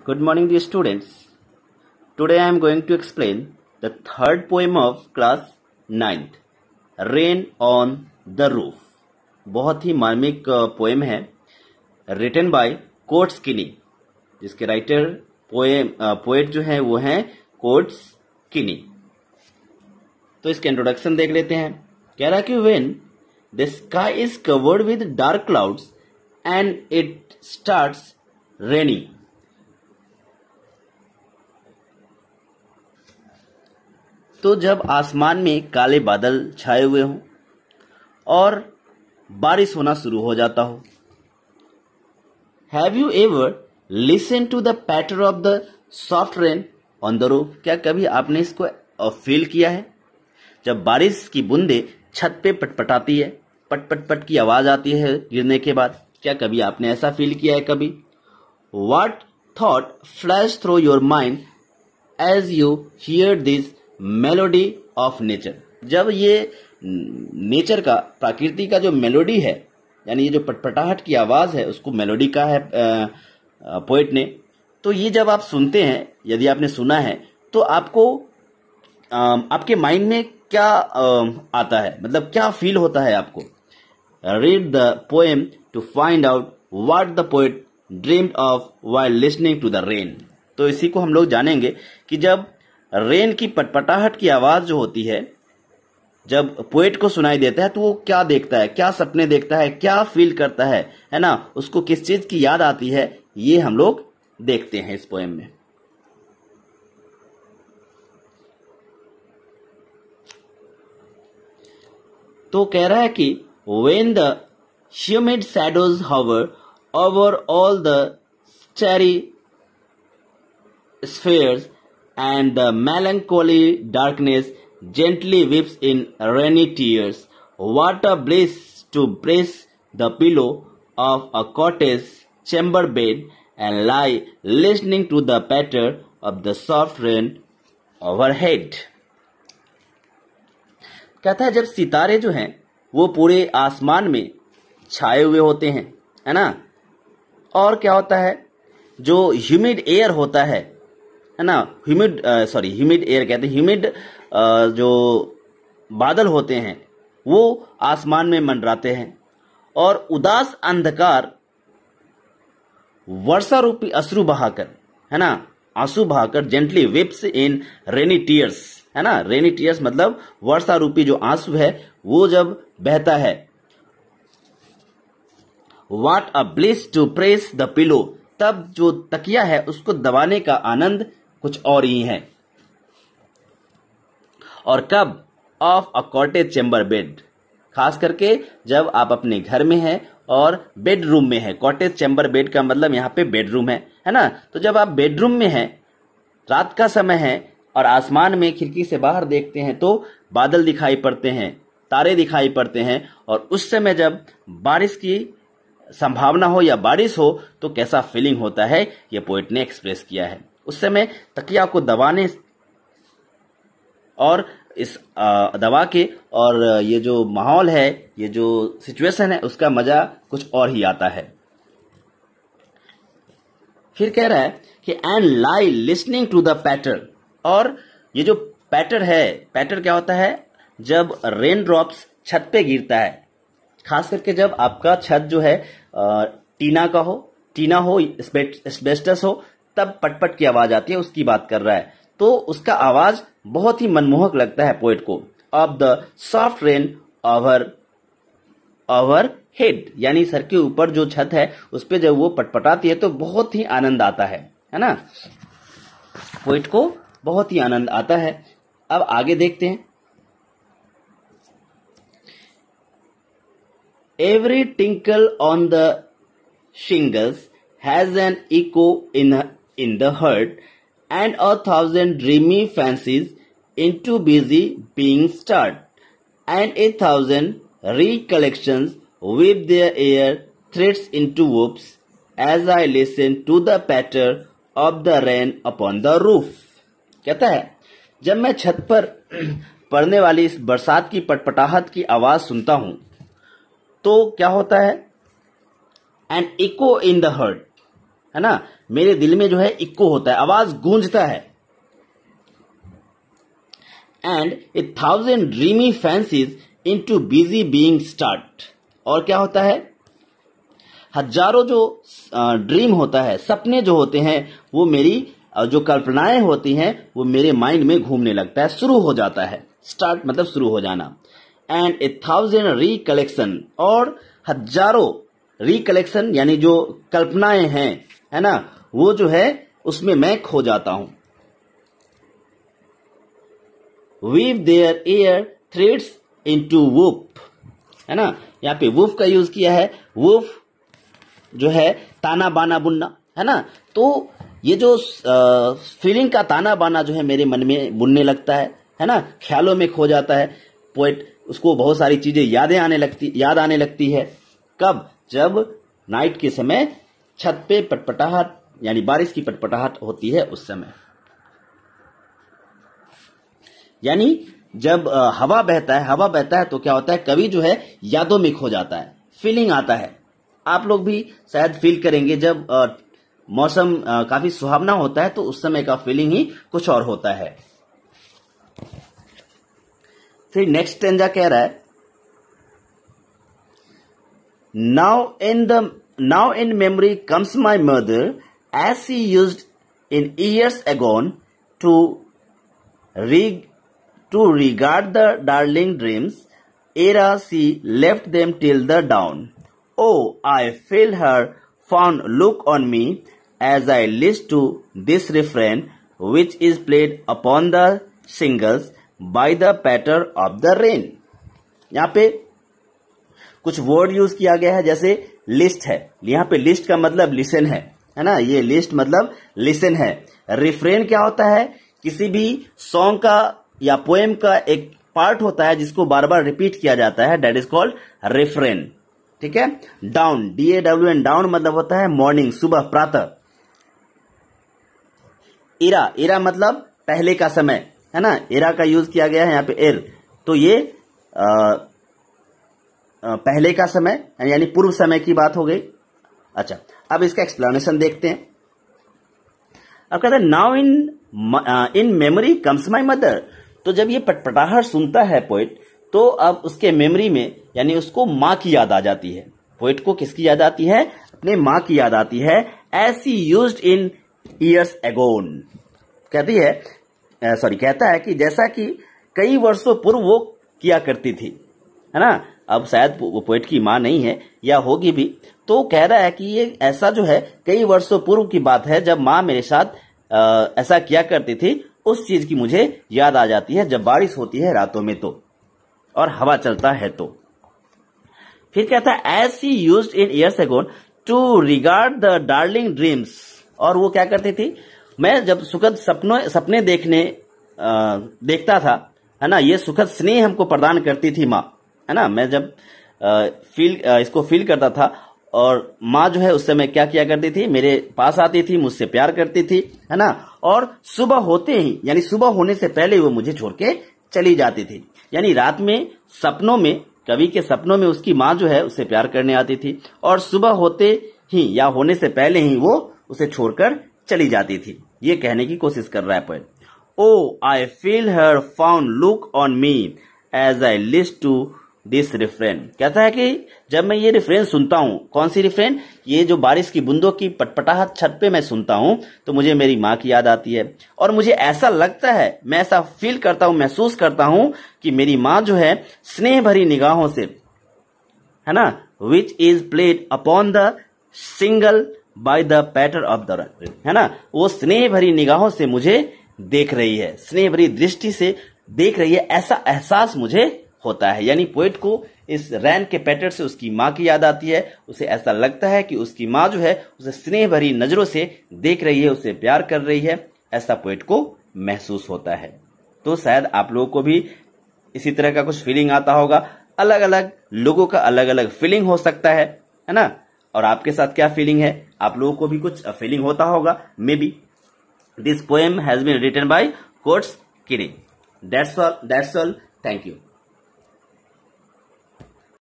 Good morning, dear students. Today I am going to explain the third poem of class 9th, Rain on the Roof. बहुत ही मार्मिक poem है, written by quotes किनी, जिसके writer poet जो है वो हैं कोट्स किनी. तो इसके इंट्रोडक्शन देख लेते हैं. कह रहा कि when the sky is covered with dark clouds and it starts raining. तो जब आसमान में काले बादल छाए हुए हों और बारिश होना शुरू हो जाता हो. Have you ever listen to the patter of the soft rain on the roof. क्या कभी आपने इसको फील किया है? जब बारिश की बूंदे छत पे पटपटाती है, पट पट पट की आवाज आती है गिरने के बाद. क्या कभी आपने ऐसा फील किया है कभी? What thought flash through your mind as you hear this melody of nature. जब ये नेचर का, प्रकृति का जो मेलोडी है, यानी ये जो पटपटाहट की आवाज है, उसको मेलोडी का है पोएट ने. तो ये जब आप सुनते हैं, यदि आपने सुना है, तो आपको आपके माइंड में क्या आता है, मतलब क्या फील होता है आपको? Read the poem to find out what the poet dreamed of while listening to the rain. तो इसी को हम लोग जानेंगे कि जब रेन की पटपटाहट की आवाज जो होती है, जब पोएट को सुनाई देता है, तो वो क्या देखता है, क्या सपने देखता है, क्या फील करता है ना, उसको किस चीज की याद आती है, ये हम लोग देखते हैं इस पोएम में. तो कह रहा है कि when the humid shadows hover over all the starry spheres and the melancholy darkness gently weeps in rainy tears, what a bliss to brace the pillow of a cottage chamber bed and lie listening to the patter of the soft rain overhead. कहता है जब सितारे जो हैं वो पूरे आसमान में छाए हुए होते हैं, है ना, और क्या होता है, जो ह्यूमिड एयर होता है ना, ह्यूमिड एयर कहते हैं, ह्यूमिड जो बादल होते हैं वो आसमान में मंडराते हैं, और उदास अंधकार वर्षा रूपी अश्रु बहाकर, है ना, आंसू बहाकर जेंटली विप्स इन रेनी टीयर्स, है ना. रेनी टीयर्स मतलब वर्षा रूपी जो आंसू है वो जब बहता है. What a bliss to press the pillow, तब जो तकिया है उसको दबाने का आनंद कुछ और ही है. और कब? Of a cottage chamber bed, खास करके जब आप अपने घर में हैं और बेडरूम में है. कॉटेज चेम्बर बेड का मतलब यहाँ पे बेडरूम है ना. तो जब आप बेडरूम में हैं, रात का समय है और आसमान में खिड़की से बाहर देखते हैं तो बादल दिखाई पड़ते हैं, तारे दिखाई पड़ते हैं, और उस समय जब बारिश की संभावना हो या बारिश हो तो कैसा फीलिंग होता है, ये पोएट ने एक्सप्रेस किया है. उस समय तकिया को दबाने और इस दबा के, और ये जो माहौल है, ये जो सिचुएशन है, उसका मजा कुछ और ही आता है. फिर कह रहा है कि and lie listening to the patter. और ये जो पैटर है, पैटर क्या होता है? जब रेन ड्रॉप्स छत पे गिरता है, खास करके जब आपका छत जो है टीना हो, एस्बेस्टस हो, तब पटपट की आवाज आती है, उसकी बात कर रहा है. तो उसका आवाज बहुत ही मनमोहक लगता है पोएट को. Of the soft rain over head, यानी सर के ऊपर जो छत है उस पे जब वो पटपटाती है तो बहुत ही आनंद आता है ना. पोएट को बहुत ही आनंद आता है. अब आगे देखते हैं. Every tinkle on the shingles has an echo in the heart, and 1,000 dreamy fancies into busy being stirred, and 1,000 recollections weave their air threads into whoops as I listen to the patter of the rain upon the roof. कहता है जब मैं छत पर पड़ने वाली इस बरसात की पटपटाहट की आवाज सुनता हूं तो क्या होता है, an echo in the heart, है ना, मेरे दिल में जो है इक्को होता है, आवाज गूंजता है। And 1,000 dreamy fancies into busy being start. और क्या होता है, हजारों जो ड्रीम होता है, सपने जो होते हैं, वो मेरी जो कल्पनाएं होती हैं वो मेरे माइंड में घूमने लगता है, शुरू हो जाता है। स्टार्ट मतलब शुरू हो जाना। एंड 1,000 रिकलेक्शन, और हजारों रिकलेक्शन यानी जो कल्पनाएं हैं, है ना, वो जो है उसमें मैं खो जाता हूं। Weave their air threads into woof, है ना, यहाँ पे वूफ का यूज किया है। वूफ जो है ताना बाना बुनना, है ना, तो ये जो फीलिंग का ताना बाना जो है मेरे मन में बुनने लगता है ना, ख्यालों में खो जाता है। पोएट उसको बहुत सारी चीजें याद आने लगती है। कब, जब नाइट के समय छत पे पटपटाहट यानी बारिश की पटपटाहट होती है, उस समय, यानी जब हवा बहता है तो क्या होता है, कवि जो है यादों में खो जाता है, फीलिंग आता है। आप लोग भी शायद फील करेंगे जब मौसम काफी सुहावना होता है तो उस समय का फीलिंग ही कुछ और होता है। फिर नेक्स्ट स्टैंजा कह रहा है, now in memory comes my mother as she used in years agone to regard the darling dreams, ere she left them till the dawn. Oh, I feel her fond look on me as I listen to this refrain, which is played upon the shingles by the patter of the rain. यहाँ पे कुछ word use किया गया है, जैसे list है, यहाँ पे लिस्ट का मतलब लिसन है ना, ये लिस्ट मतलब लिसन है। रिफ्रेन क्या होता है, किसी भी सॉन्ग का या पोएम का एक पार्ट होता है जिसको बार बार रिपीट किया जाता है, दैट इज कॉल्ड रिफ्रेन। ठीक है। डाउन, DAWN, डाउन मतलब होता है मॉर्निंग, सुबह, प्रातः। इरा मतलब पहले का समय, है ना, इरा का यूज किया गया है यहाँ पे एर, तो ये पहले का समय यानी पूर्व समय की बात हो गई। अच्छा, अब इसका एक्सप्लेनेशन देखते हैं। अब कहते हैं now in memory comes my mother, तो जब ये पटपटाहट सुनता है पोइट, तो अब उसके मेमोरी में यानी उसको माँ की याद आ जाती है। पोइट को किसकी याद आती है, अपने माँ की याद आती है। As she used in years agone, कहता है कि जैसा कि कई वर्षों पूर्व वो किया करती थी, है ना। अब शायद वो पोइट की माँ नहीं है या होगी भी, तो कह रहा है कि ये ऐसा जो है कई वर्षों पूर्व की बात है, जब माँ मेरे साथ ऐसा किया करती थी, उस चीज की मुझे याद आ जाती है जब बारिश होती है रातों में तो, और हवा चलता है तो। फिर कहता है as she used in years agone to regard the darling dreams, और वो क्या करती थी, मैं जब सुखद सपने देखता था, है ना, ये सुखद स्नेह हमको प्रदान करती थी माँ, है ना। मैं जब इसको फील करता था, और माँ जो है उस समय क्या किया करती थी, मेरे पास आती थी, मुझसे प्यार करती थी, है ना, और सुबह होते ही यानी सुबह होने से पहले वो मुझे छोड़ के चली जाती थी। यानी रात में सपनों में, कवि के सपनों में उसकी माँ जो है उससे प्यार करने आती थी, और सुबह होते ही या होने से पहले ही वो उसे छोड़कर चली जाती थी। ये कहने की कोशिश कर रहा है poet. O I feel her fond look on me as I list to this refrain, कहता है कि जब मैं ये रिफ्रेन सुनता हूं, कौन सी रिफ्रेन, ये जो बारिश की बूंदों की पटपटाहट छत पे मैं सुनता हूं, तो मुझे मेरी माँ की याद आती है, और मुझे ऐसा लगता है, मैं ऐसा फील करता हूं, महसूस करता हूं कि मेरी माँ जो है स्नेह भरी निगाहों से, है ना, which is played upon the single by the patter of the rain, है ना, वो स्नेह भरी निगाहों से मुझे देख रही है, स्नेह भरी दृष्टि से देख रही है, ऐसा एहसास मुझे होता है। यानी पोएट को इस रैन के पैटर्न से उसकी माँ की याद आती है, उसे ऐसा लगता है कि उसकी माँ जो है उसे स्नेह भरी नजरों से देख रही है, उसे प्यार कर रही है, ऐसा पोएट को महसूस होता है। तो शायद आप लोगों को भी इसी तरह का कुछ फीलिंग आता होगा। अलग अलग लोगों का अलग अलग फीलिंग हो सकता है ना। और आपके साथ क्या फीलिंग है, आप लोगों को भी कुछ फीलिंग होता होगा। Maybe this poem has been written by Coates Kinney. That's all. Thank you.